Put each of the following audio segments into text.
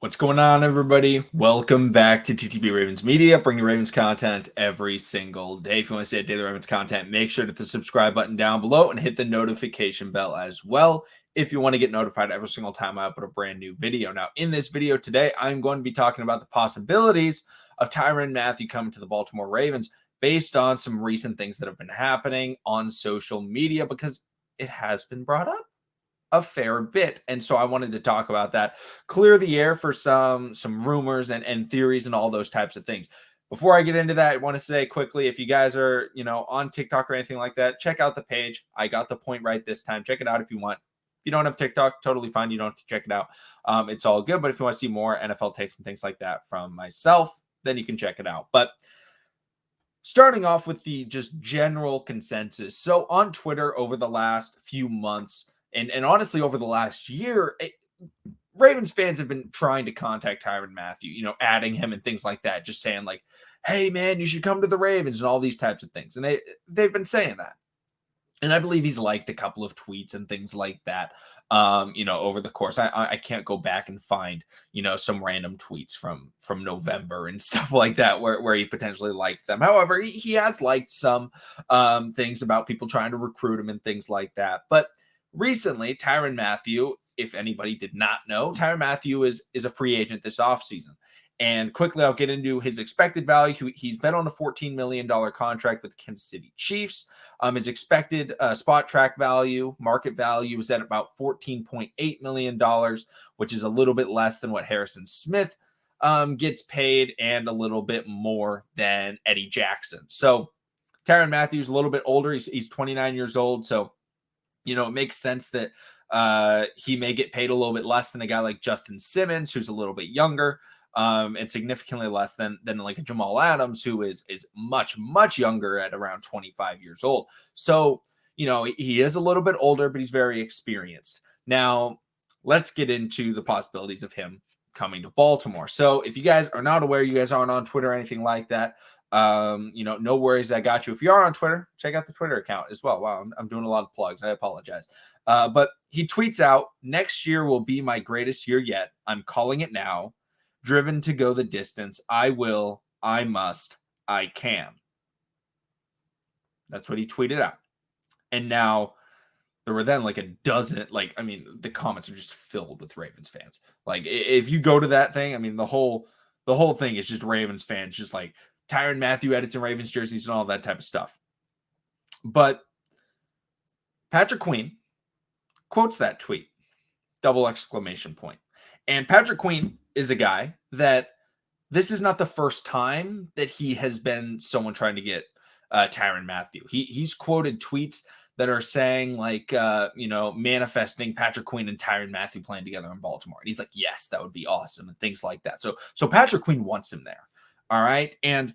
What's going on, everybody? Welcome back to TTB Ravens Media, bringing Ravens content every single day. If you want to stay at daily Ravens content, make sure to hit the subscribe button down below and hit the notification bell as well if you want to get notified every single time I upload a brand new video. Now, in this video today, I'm going to be talking about the possibilities of Tyrann Mathieu coming to the Baltimore Ravens based on some recent things that have been happening on social media, because it has been brought up a fair bit. And so I wanted to talk about that, clear the air for some rumors and theories and all those types of things. Before I get into that, I want to say quickly, if you guys are, on TikTok or anything like that, check out the page. I got the point right this time. Check it out if you want. If you don't have TikTok, totally fine. You don't have to check it out. It's all good. But if you want to see more NFL takes and things like that from myself, then you can check it out. But starting off with the just general consensus. So on Twitter over the last few months, and honestly, over the last year, Ravens fans have been trying to contact Tyrann Mathieu, adding him and things like that, just saying like, hey, man, you should come to the Ravens and all these types of things. And they've been saying that. And I believe he's liked a couple of tweets and things like that, over the course. I can't go back and find, some random tweets from November and stuff like that where he potentially liked them. However, he has liked some things about people trying to recruit him and things like that. But recently, Tyrann Mathieu, if anybody did not know, Tyrann Mathieu is a free agent this offseason. And quickly, I'll get into his expected value. He's been on a $14 million contract with the Kansas City Chiefs. His expected spot track value, market value, is at about $14.8 million, which is a little bit less than what Harrison Smith gets paid and a little bit more than Eddie Jackson. So Tyrann Mathieu is a little bit older. He's 29 years old. So it makes sense that he may get paid a little bit less than a guy like Justin Simmons, who's a little bit younger, and significantly less than like a Jamal Adams, who is much, much younger at around 25 years old. So, he is a little bit older, but he's very experienced. Now, let's get into the possibilities of him coming to Baltimore. So if you guys are not aware, you guys aren't on Twitter or anything like that, no worries. I got you. If you are on Twitter, check out the Twitter account as well. Wow, I'm doing a lot of plugs. I apologize. But he tweets out, "Next year will be my greatest year yet. I'm calling it now. Driven to go the distance. I will. I must. I can." That's what he tweeted out. And now there were then like a dozen, the comments are just filled with Ravens fans. Like, if you go to that thing, the whole thing is just Ravens fans, just like, Tyrann Mathieu edits in Ravens jerseys and all that type of stuff. But Patrick Queen quotes that tweet, double exclamation point. And Patrick Queen is a guy that this is not the first time that he has been someone trying to get Tyrann Mathieu. He's quoted tweets that are saying like, manifesting Patrick Queen and Tyrann Mathieu playing together in Baltimore. And he's like, yes, that would be awesome and things like that. So Patrick Queen wants him there. All right. And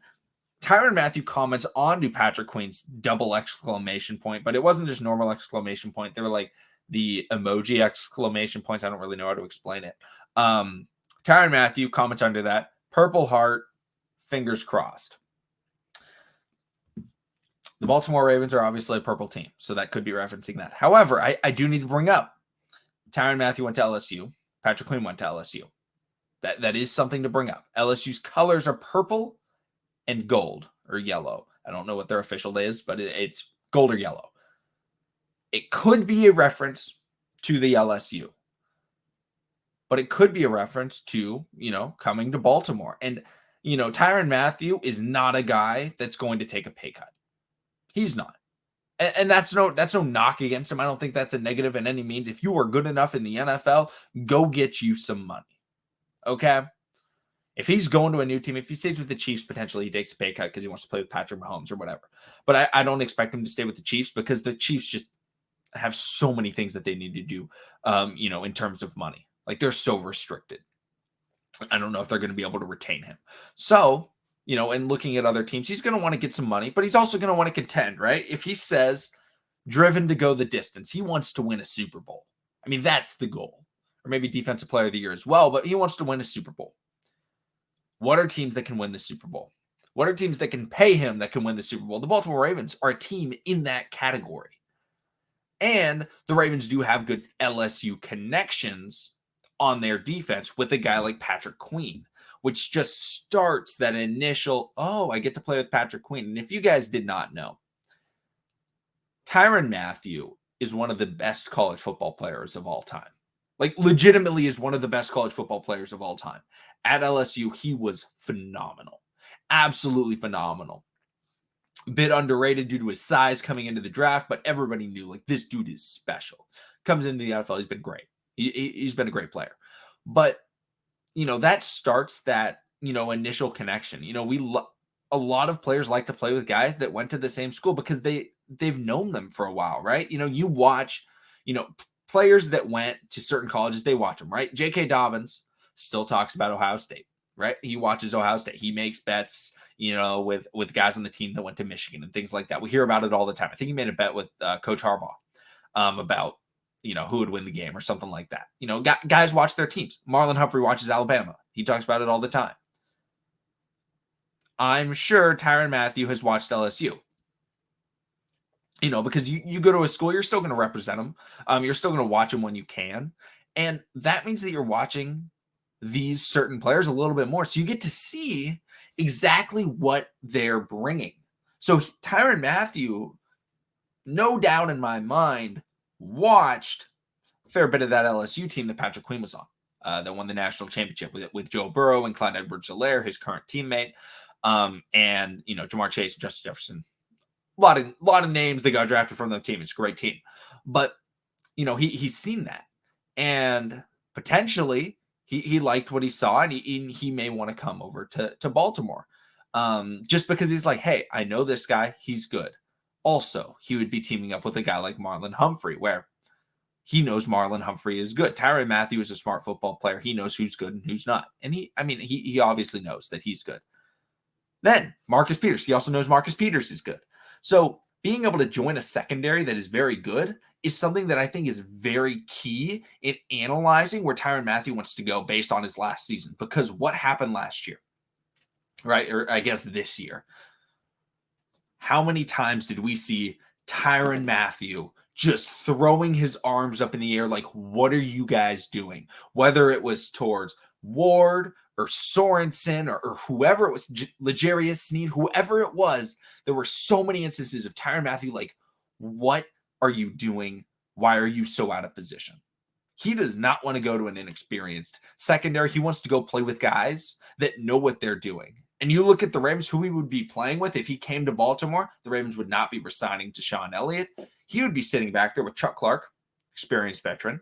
Tyrann Mathieu comments on to Patrick Queen's double exclamation point, but it wasn't just normal exclamation point. They were like the emoji exclamation points. I don't really know how to explain it. Tyrann Mathieu comments under that, purple heart, fingers crossed. The Baltimore Ravens are obviously a purple team, so that could be referencing that. However, I do need to bring up Tyrann Mathieu went to LSU. Patrick Queen went to LSU. That is something to bring up. LSU's colors are purple and gold or yellow. I don't know what their official is, but it's gold or yellow. It could be a reference to the LSU, but it could be a reference to, coming to Baltimore. And, Tyrann Mathieu is not a guy that's going to take a pay cut. He's not. And that's no knock against him. I don't think that's a negative in any means. If you are good enough in the NFL, go get you some money. Okay? If he's going to a new team, if he stays with the Chiefs, potentially he takes a pay cut because he wants to play with Patrick Mahomes or whatever. But I don't expect him to stay with the Chiefs because the Chiefs just have so many things that they need to do, in terms of money. Like, they're so restricted. I don't know if they're going to be able to retain him. So, and looking at other teams, he's going to want to get some money, but he's also going to want to contend, right? If he says driven to go the distance, he wants to win a Super Bowl. That's the goal. Or maybe Defensive Player of the Year as well, but he wants to win a Super Bowl. What are teams that can win the Super Bowl? What are teams that can pay him that can win the Super Bowl? The Baltimore Ravens are a team in that category. And the Ravens do have good LSU connections on their defense with a guy like Patrick Queen, which just starts that initial, oh, I get to play with Patrick Queen. And if you guys did not know, Tyrann Mathieu is one of the best college football players of all time. Like, legitimately is one of the best college football players of all time. At LSU, he was phenomenal. Absolutely phenomenal. A bit underrated due to his size coming into the draft, but everybody knew, like, this dude is special. Comes into the NFL, he's been great. He's been a great player. But, that starts that, initial connection. A lot of players like to play with guys that went to the same school because they've known them for a while, right? You watch, players that went to certain colleges, they watch them, right? J.K. Dobbins still talks about Ohio State, right? He watches Ohio State. He makes bets, with guys on the team that went to Michigan and things like that. We hear about it all the time. I think he made a bet with Coach Harbaugh about, who would win the game or something like that. Guys watch their teams. Marlon Humphrey watches Alabama. He talks about it all the time. I'm sure Tyrann Mathieu has watched LSU. Because you go to a school, you're still going to represent them. You're still going to watch them when you can. And that means that you're watching these certain players a little bit more. So you get to see exactly what they're bringing. So Tyrann Mathieu, no doubt in my mind, watched a fair bit of that LSU team that Patrick Queen was on, that won the national championship with Joe Burrow and Clyde Edwards-Helaire, his current teammate, and Jamar Chase and Justin Jefferson. A lot of names that got drafted from that team. It's a great team, but he's seen that, and potentially he liked what he saw, and he may want to come over to Baltimore, just because he's like, hey, I know this guy, he's good. Also, he would be teaming up with a guy like Marlon Humphrey, where he knows Marlon Humphrey is good. Tyrann Mathieu is a smart football player. He knows who's good and who's not, and he obviously knows that he's good. Then Marcus Peters, he also knows Marcus Peters is good. So being able to join a secondary that is very good is something that I think is very key in analyzing where Tyrann Mathieu wants to go based on his last season. Because what happened last year, right? Or I guess this year. How many times did we see Tyrann Mathieu just throwing his arms up in the air like, what are you guys doing? Whether it was towards Ward or Sorensen or whoever it was, L'Jarius Sneed, whoever it was, there were so many instances of Tyrann Mathieu like, what are you doing? Why are you so out of position? He does not want to go to an inexperienced secondary. He wants to go play with guys that know what they're doing. And you look at the Ravens, who he would be playing with if he came to Baltimore, the Ravens would not be resigning Deshaun Elliott. He would be sitting back there with Chuck Clark, experienced veteran.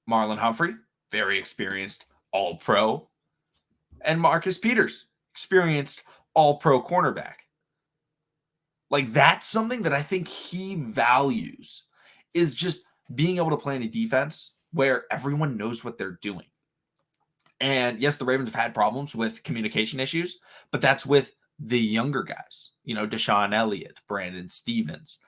Marlon Humphrey, very experienced all-pro. And Marcus Peters, experienced all-pro cornerback. Like, that's something that I think he values, is just being able to play in a defense where everyone knows what they're doing. And yes, the Ravens have had problems with communication issues, but that's with the younger guys, Deshaun Elliott, Brandon Stevens,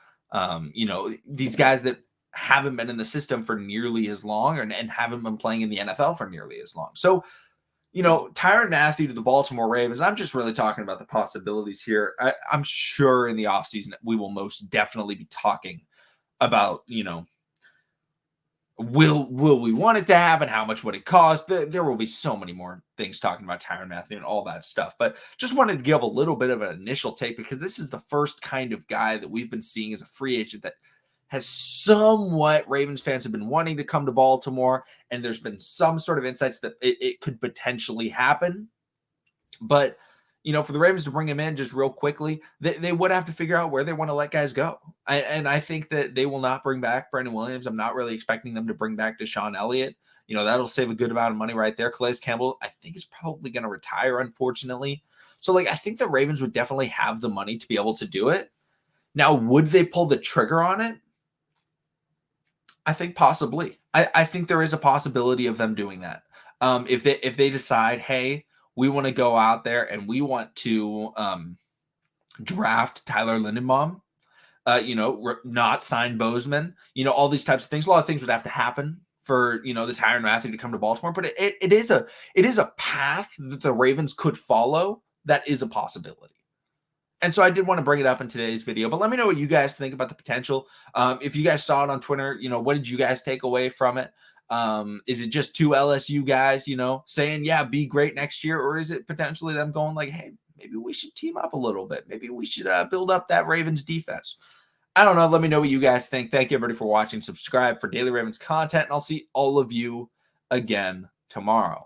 these guys that haven't been in the system for nearly as long and haven't been playing in the NFL for nearly as long. So, Tyrann Mathieu to the Baltimore Ravens, I'm just really talking about the possibilities here. I'm sure in the offseason we will most definitely be talking about, will we want it to happen? How much would it cost? There will be so many more things talking about Tyrann Mathieu and all that stuff. But just wanted to give a little bit of an initial take because this is the first kind of guy that we've been seeing as a free agent that has somewhat Ravens fans have been wanting to come to Baltimore. And there's been some sort of insights that it could potentially happen. But, for the Ravens to bring him in just real quickly, they would have to figure out where they want to let guys go. And I think that they will not bring back Brandon Williams. I'm not really expecting them to bring back Deshaun Elliott. That'll save a good amount of money right there. Calais Campbell, I think, is probably going to retire, unfortunately. So, I think the Ravens would definitely have the money to be able to do it. Now, would they pull the trigger on it? I think possibly. I think there is a possibility of them doing that. If they decide, hey, we want to go out there and we want to draft Tyler Linderbaum, not sign Bozeman, all these types of things. A lot of things would have to happen for, the Tyrann Mathieu to come to Baltimore. But it is a path that the Ravens could follow. That is a possibility. And so I did want to bring it up in today's video, but let me know what you guys think about the potential. If you guys saw it on Twitter, what did you guys take away from it? Is it just two LSU guys, saying, yeah, be great next year? Or is it potentially them going like, hey, maybe we should team up a little bit. Maybe we should build up that Ravens defense. I don't know. Let me know what you guys think. Thank you, everybody, for watching. Subscribe for daily Ravens content, and I'll see all of you again tomorrow.